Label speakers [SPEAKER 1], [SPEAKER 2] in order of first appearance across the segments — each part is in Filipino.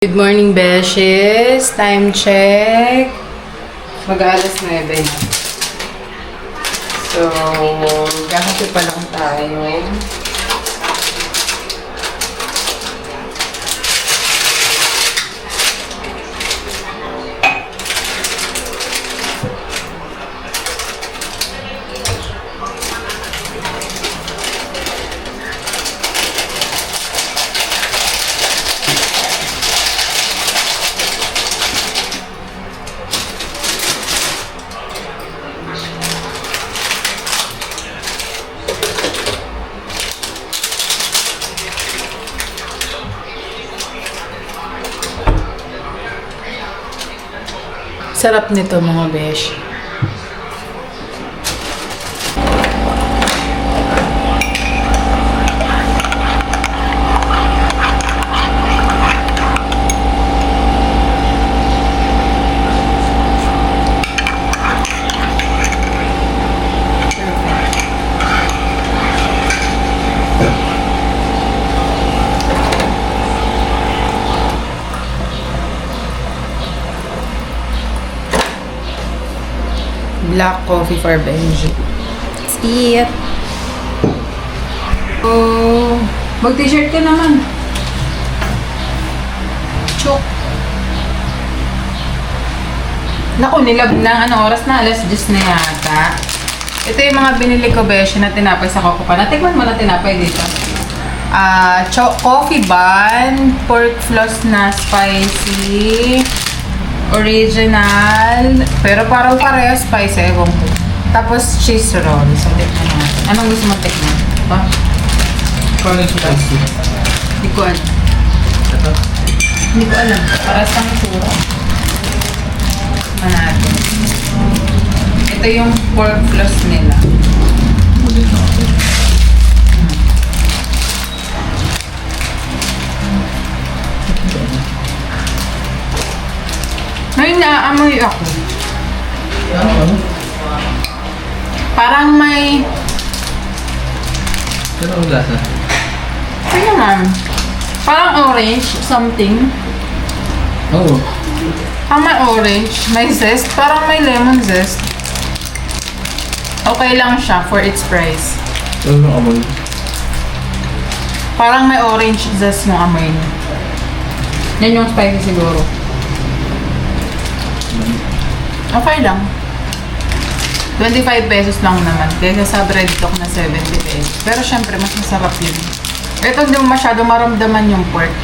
[SPEAKER 1] Good morning, Beshes. Time check. Mag-alas 9 na. So, gahati pa lang tayo. Sarap nito mga besh. Black coffee for Benji. See it. Oh, mag-t-shirt ka naman. Chok. Naku, nilab ng oras na, alas 10 na yata. Ito yung mga binili ko, Beshi, na tinapay sa Coco Pa. Natikman mo na tinapay dito. Coffee bun, pork floss na spicy, original, pero parang pareho spicy, ewan ko. Tapos cheese roll. So, tikman natin. Anong gusto mo tikman? Ba?
[SPEAKER 2] Parang spicy.
[SPEAKER 1] Hindi ko alam.
[SPEAKER 2] Ito?
[SPEAKER 1] Hindi ko alam. Para sa itsura. Tikman natin. Ito yung pork floss nila. May naaamoy ako.
[SPEAKER 2] Ano?
[SPEAKER 1] Parang may...
[SPEAKER 2] Pero ang lasa.
[SPEAKER 1] Ano naman? Parang orange, something.
[SPEAKER 2] Oo.
[SPEAKER 1] May orange, may zest. Parang may lemon zest. Okay lang siya for its price.
[SPEAKER 2] Pero ang amoy.
[SPEAKER 1] Parang may orange zest yung amoy niya. Yan yung spicy siguro. Okay lang. 25 pesos lang naman. Kaysa sa bread talk na 70 pesos. Pero syempre, mas masarap yun. Ito hindi mo masyado maramdaman yung pork.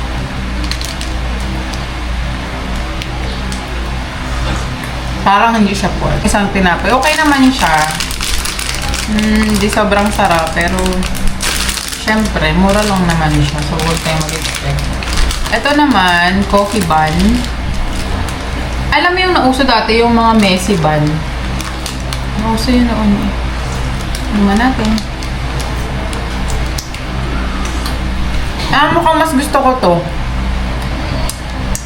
[SPEAKER 1] Parang hindi siya pork. Isang tinapay. Okay naman siya. Hindi sobrang sarap. Pero, syempre, mura lang naman siya. So, huwag tayo mag-expect. Ito naman, coffee bun. Alam mo yung nauso dati, yung mga messy bun. Nauso yun noon eh. Tingnan natin. Mukhang mas gusto ko to.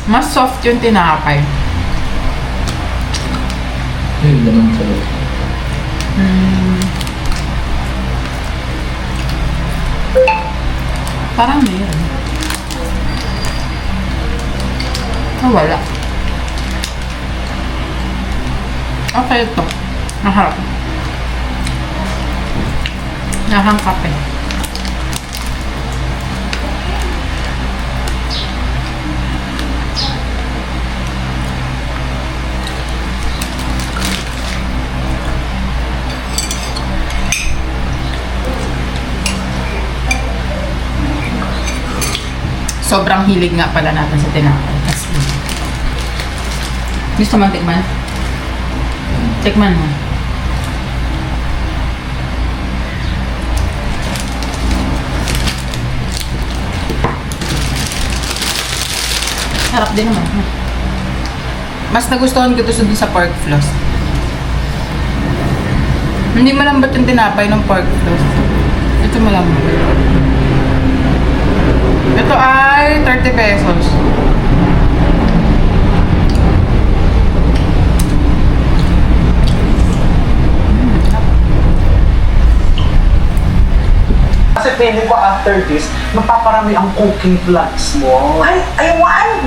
[SPEAKER 1] Mas soft yung tinapay.
[SPEAKER 2] Ay, ganun sa loob.
[SPEAKER 1] Parang mayroon. Wala. Okay ito. Maharap. Nahang kape. Sobrang hilig nga pala natin sa tinapay. Gusto mo tikman? Tikman mo. Sarap din naman. Mas nagustuhan ko ito sa pork floss. Hindi malambot yung tinapay ng pork floss. Ito malambot. Ito ay 30 pesos.
[SPEAKER 3] Kasi feeling ko after this, mapaparami ang cooking plots mo.
[SPEAKER 4] I'm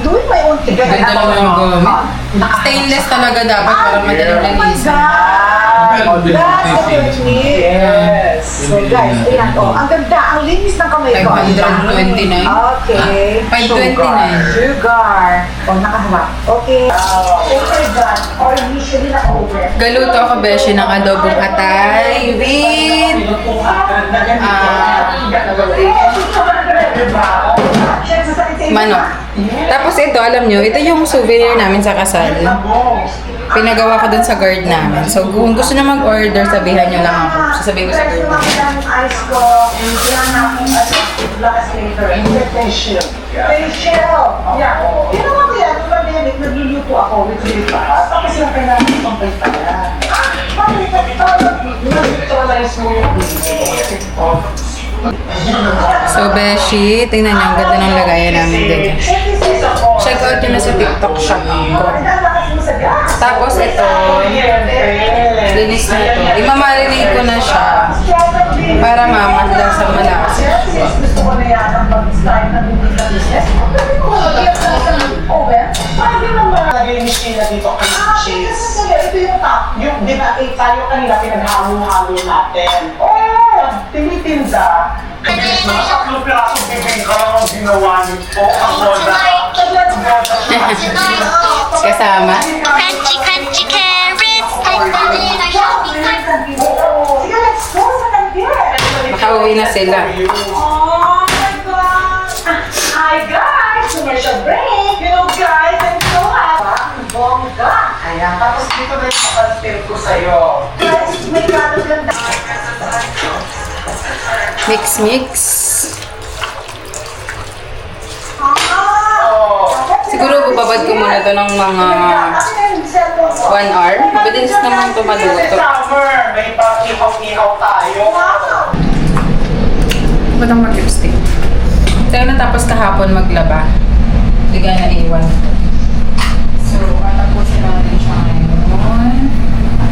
[SPEAKER 4] doing my own thing.
[SPEAKER 1] Ganda naman yung gamit. Stainless talaga dapat para madaling
[SPEAKER 4] Oh my
[SPEAKER 1] linisin.
[SPEAKER 4] God! That's the technique.
[SPEAKER 3] Yes.
[SPEAKER 4] So guys, ayan o. Ang ganda, ang linis ng kamay ko.
[SPEAKER 1] 529.
[SPEAKER 4] Okay.
[SPEAKER 1] 529.
[SPEAKER 4] Sugar. O, nakaharap. Okay. Oh my God. Or usually na-over.
[SPEAKER 1] Galuto ako, Beshi, ng adobong atay with manok. Tapos ito, alam nyo, ito yung souvenir namin sa kasal. Pinagawa ko dun sa guard namin. So, kung gusto na mag-order, sabihan nyo lang ako. Sasabihin ko sa guard namin.
[SPEAKER 4] Ice ko. And yan ang last later. Facial. Facial. Yeah. Ginawa ko yan. Nung pandemic, nagluluto ako with lipas. Tapos yung kailangan pang pagtayan. Bakit nag-neutralize mo yung
[SPEAKER 1] So, Beshi, tingnan nyo, ang ganda ng lagayan namin dito. Check out nyo na sa TikTok shop ko. Tapos ito, linis na ito. Imamarinate ko na siya para mamadlasang malasa.
[SPEAKER 4] Gusto ko na yan ang pag-start ng business. Pwede mo mag-get na sa oven. Pwede naman.
[SPEAKER 3] Lagay ni Sheila dito kay cheese.
[SPEAKER 4] Ito yung top.
[SPEAKER 3] Yung dinakit tayo kanina, pinaghalo-halo natin. Oh! Tinitinda. Mga 3 pirasong bibingka lang ang ginawa nito. Ang moda.
[SPEAKER 1] Kasama.
[SPEAKER 5] Crunchy, crunchy carrots. Tender in our shopping cart.
[SPEAKER 4] Sige, let's go sa kandiyan.
[SPEAKER 1] Makauwi na sila.
[SPEAKER 4] Oh my God! Hi guys! Commercial break! You know guys, I'm so happy. Ang bongga!
[SPEAKER 3] Ayan, tapos dito na yung kapastil ko sa'yo.
[SPEAKER 4] Guys, may ganda.
[SPEAKER 1] Mix, mix. Siguro babad ko muna to ng mga 1 hour. Mabilis naman ito maluto.
[SPEAKER 3] Summer, may pang-ihaw-ihaw tayo.
[SPEAKER 1] Ba't ang mag-lipstick? Tayo natapos kahapon maglaba. Hindi na iwan. So, atapusin natin siya ngayon.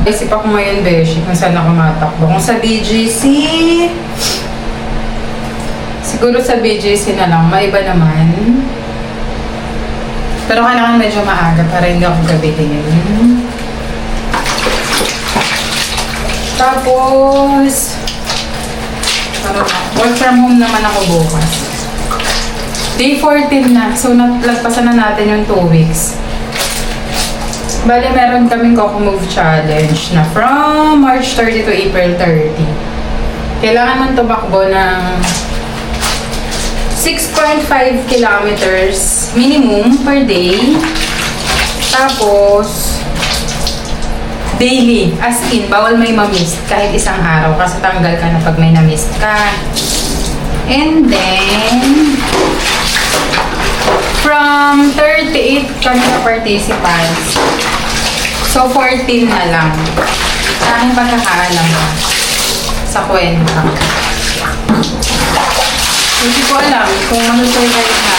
[SPEAKER 1] Isip ako ngayon, Beshi, kung saan ako matakbo. Kung sa BGC, siguro sa BGC na lang, maiba naman. Pero kailangan medyo maaga para hindi ako gabitin. Tapos, work from home naman ako bukas. Day 14 na. So, lagpasan na natin yung 2 weeks. Bale, meron kaming Coco Move Challenge na from March 30 to April 30. Kailangan man tumakbo ng 6.5 kilometers minimum per day. Tapos, daily. As in, bawal may ma-miss kahit isang araw kasi tanggal ka na pag may na-miss ka. And then, from 38 kami na participants. So, 14 na lang. Sa aking pagkakaalam ko. Sa kwenta. Hindi ko alam kung masusurvive na.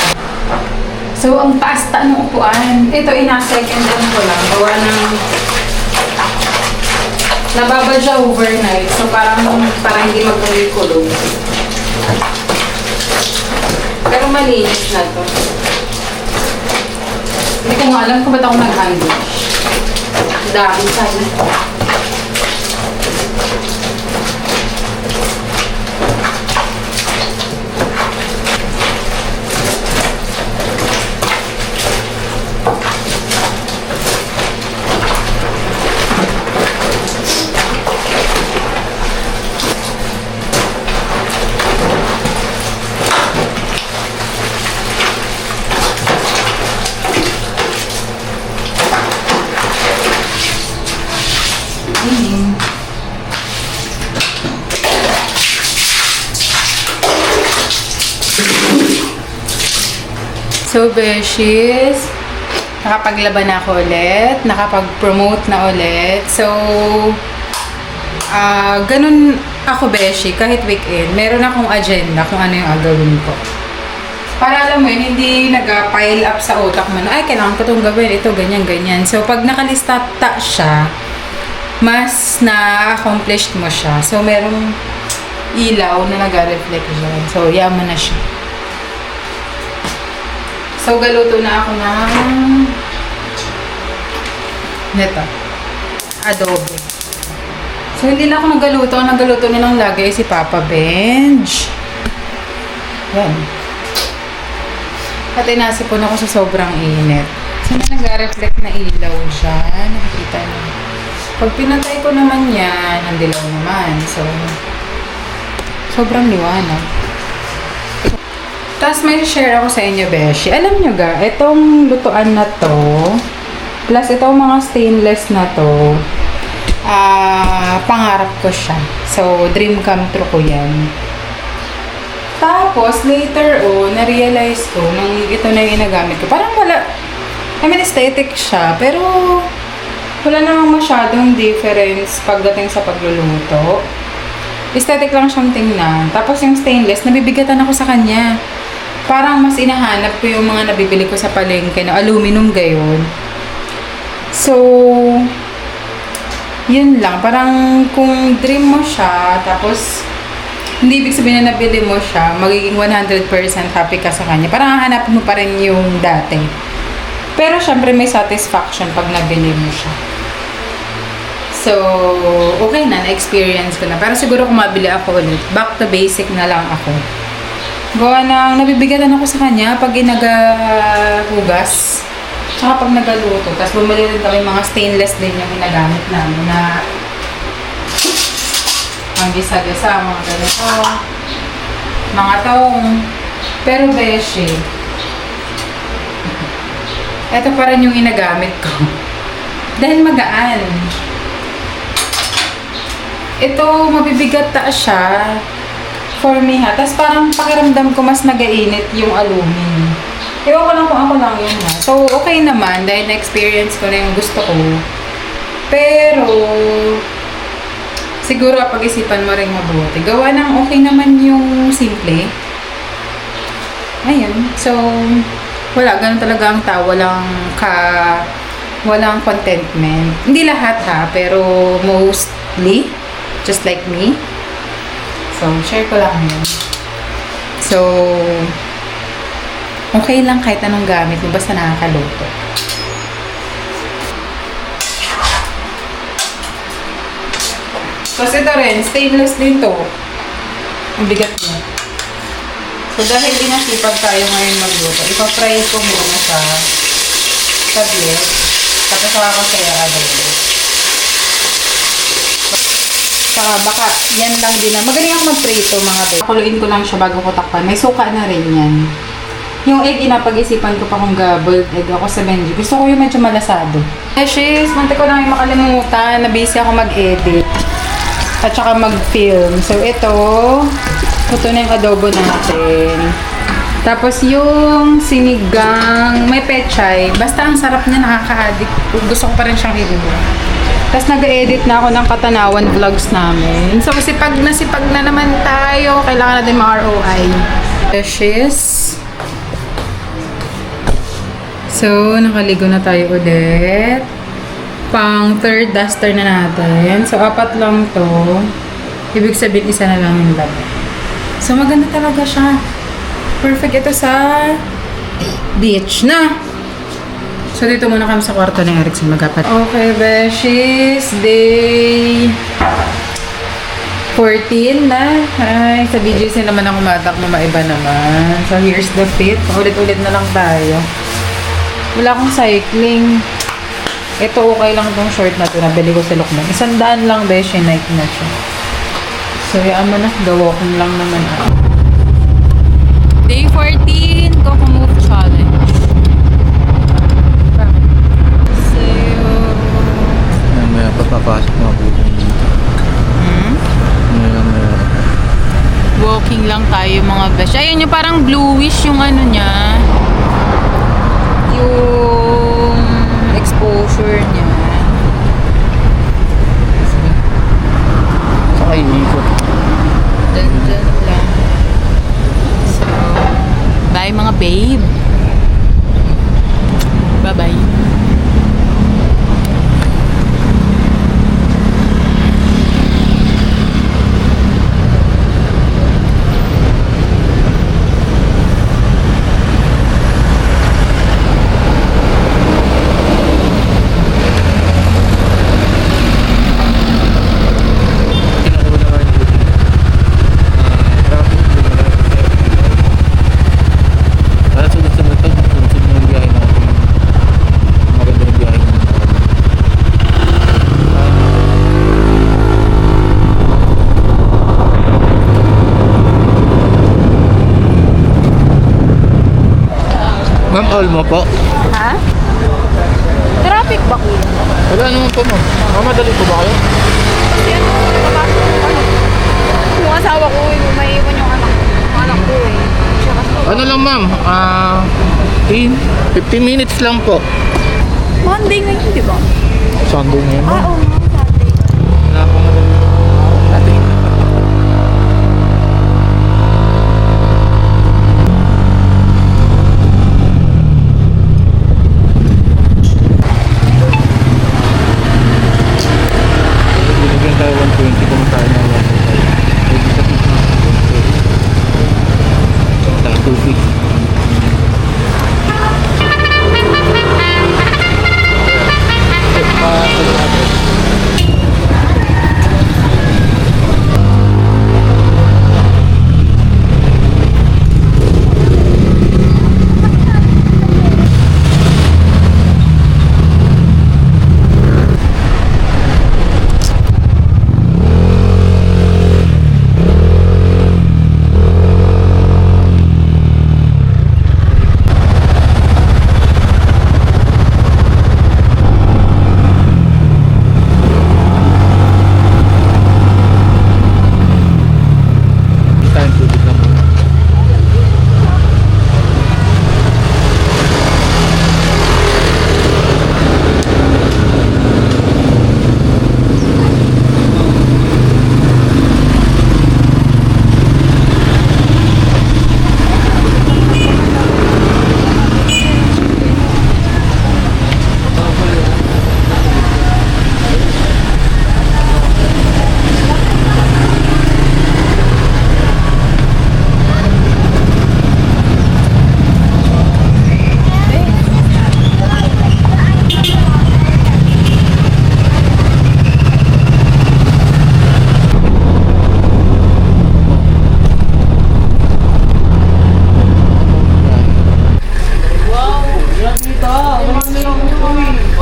[SPEAKER 1] So, ang taas-ta ng upuan. Ito, ina-second hand ko lang. Gawa ng nababadya overnight. So, parang hindi mag-kulog. Pero malinis na to. Hindi ko nga alam kung ba't ako nag-handle. Dami sana. So, Beshies, nakapaglaban na ako ulit, nakapag-promote na ulit. So, ganun ako, Beshi, kahit weekend, meron akong agenda kung ano yung agawin ko. Para alam mo yun, hindi nag-pile up sa utak mo na, ay, kailangan ko itong gawin, ito, ganyan, ganyan. So, pag nakalista siya, mas na-accomplished mo siya. So, merong ilaw na nag-reflect dyan. So, yaman na siya. So, galuto na ako ng neto. Adobo. So, hindi na ako nagaluto. Ang nagaluto na lang lagi si Papa Benj. Yan. At inasipon ako sa sobrang init. So, nag-reflect na ilaw siya. Nakikita niyo. Pag pinatay ko naman yan, ang dilaw naman. So, sobrang liwanag. Tapos may share ako sa inyo, Beshi. Alam nyo ga, itong lutuan na to, plus itong mga stainless na to, pangarap ko siya. So, dream come true ko yan. Tapos, later na-realize ko, nung ito na yung ginagamit ko, parang wala, I mean, aesthetic siya, pero wala namang masyadong difference pagdating sa pagluluto. Aesthetic lang siyang tingnan. Tapos yung stainless, nabibigatan ako sa kanya. Parang mas inahanap ko yung mga nabibili ko sa palengke na aluminum gayon. So, yun lang. Parang kung dream mo siya, tapos hindi ibig sabihin na nabili mo siya, magiging 100% happy ka sa kanya. Parang hahanapin mo pa rin yung dati. Pero syempre may satisfaction pag nabili mo siya. So, okay na, na-experience ko na. Pero siguro kung mabili ako ulit, back to basic na lang ako. Gawa nang nabibigatan ako sa kanya pag ginagahugas. Tsaka pag nagaluto. Tapos bumili rin kami mga stainless din yung ginagamit namin na ang gisa-gisa, mga ganito. Mga taong. Pero beshi, ito pa rin yung ginagamit ko. Dahil magaan. Ito, mabibigat ta siya. For me ha. Tapos parang pakiramdam ko mas nagainit yung alumin. Ewan ko lang kung ako lang yun ha. So, okay naman. Dahil na-experience ko na yung gusto ko. Pero, siguro pag-isipan mo rin mabuti. Gawa ng okay naman yung simple. Ayun. So, wala. Ganun talaga ang tao. Walang contentment. Hindi lahat ha. Pero, mostly, just like me. So, share ko lang yun. So, okay lang kahit anong gamit mo, basta nakakaluto. Tapos ito rin, stainless din to. Ang bigat niya. So, dahil inasipag tayo ngayon magluto, ipafry ko muna sa tablet. Tapos ako kaya adobo. Saka baka yan lang din na. Magaling ako mag-prito mga be. Kuluin ko lang siya bago ko takpan. May suka na rin yan. Yung egg, inapag-isipan ko pa kung boiled egg ako sa Benji. Gusto ko yung medyo malasado. Beshies, munti ko lang yung makalimutan. Na-busy ako mag-edit. At saka mag-film. So ito na yung adobo natin. Tapos yung sinigang, may pechay. Basta ang sarap niya, nakaka-addict. Gusto ko pa rin siyang i-review. Tapos nag-edit na ako ng Katanawan vlogs namin. So, sipag na naman tayo. Kailangan natin ma-ROI. Dishes. So, nakaligo na tayo ulit. Pang third duster na natin. So, 4 lang to. Ibig sabihin, isa na lang yung lab. So, maganda talaga siya. Perfect ito sa beach na. So, dito muna kami sa kwarto ni Erickson magapat. Okay, beshies. Day 14 na. Ay, sa BGC naman ako matak na maiba naman. So, here's the fit. Ulit-ulit na lang tayo. Wala akong cycling. Ito, okay lang itong short na ito. Nabili ko sa Lokban. 100 lang, beshi. Nike na siya. So, yan mo na. Walking lang naman ako. Day 14. Coco Move Challenge.
[SPEAKER 2] May papapasok mga buhay dito.
[SPEAKER 1] Walking lang tayo mga besh. Ayun yung parang bluish yung ano niya. Yung exposure niya.
[SPEAKER 2] Saka inikot.
[SPEAKER 1] Dyan lang. So, bye mga babe. Bye-bye.
[SPEAKER 2] Bawal mo po?
[SPEAKER 6] Ha? Traffic ba kuya?
[SPEAKER 2] Wala naman po ma'am. Mamadali po ba kayo?
[SPEAKER 6] Yan, nakapasok ko ano. Yung asawa ko, yung may iwan yung anak ko eh. Siya kasi.
[SPEAKER 2] Ano lang ma'am? 15 minutes lang po.
[SPEAKER 6] Monday ngayon, di ba?
[SPEAKER 2] Sunday ngayon ma'am.
[SPEAKER 6] Oo, Sunday.
[SPEAKER 2] Napamadali po. Natin. Binigyan tayo 120 kung tayo na 120. Saka 250. Tayong tubig lang muna.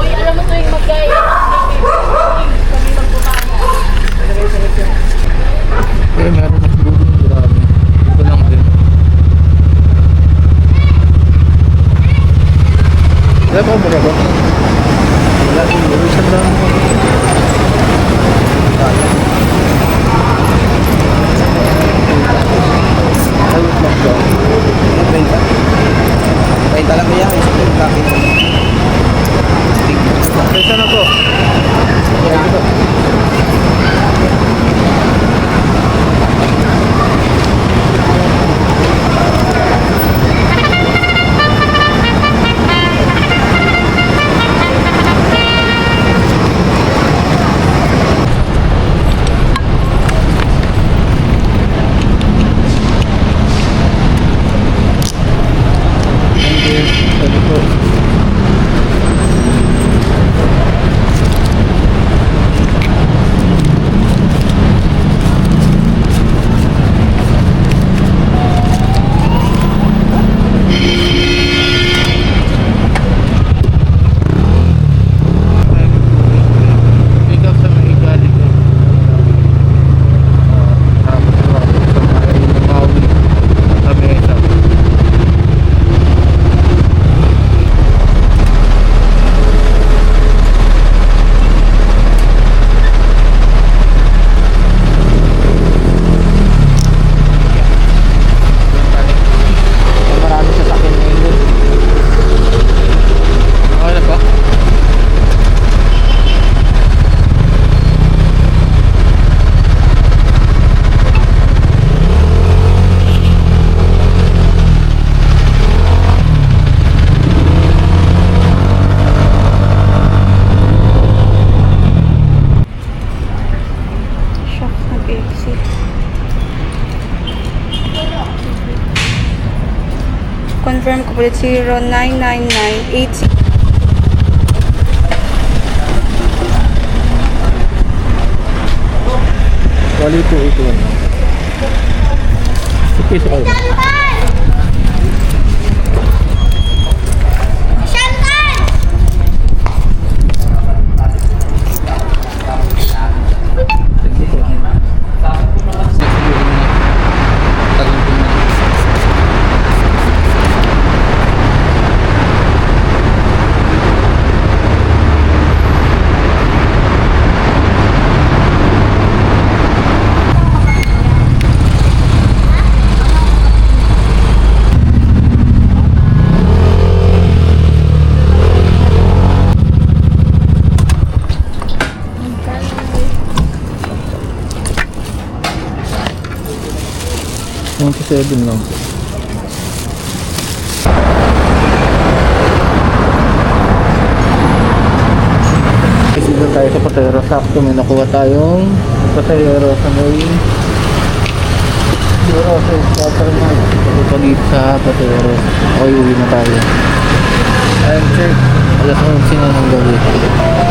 [SPEAKER 6] Uy, alam mo tuwing mag-gaya.
[SPEAKER 2] Eh, meron mas bubong. Grabe. Ito lang din. Wala pa ba ba? Wala din. Isang lang. Ayos lang daw.
[SPEAKER 7] Benta lang yan, isang kapit.
[SPEAKER 2] Kaysa na po. Ito. Ito po. Pick up sa may galing ko. Tapos sa may Maui. Sa Mesa.
[SPEAKER 7] Marami sa sakin ngayon.
[SPEAKER 2] Okay na po.
[SPEAKER 6] Shock, nag-exit. Confirm ko ulit 099986.
[SPEAKER 2] Wali po ito. Piso kayo. 7 lang. Kasi doon tayo sa Patero. Sakto may nakuha tayong Patero sa may Patero sa Scatterman. Ito dito sa Patero. Okay, uwi na tayo. Time check. Alas 11 na ng gabi.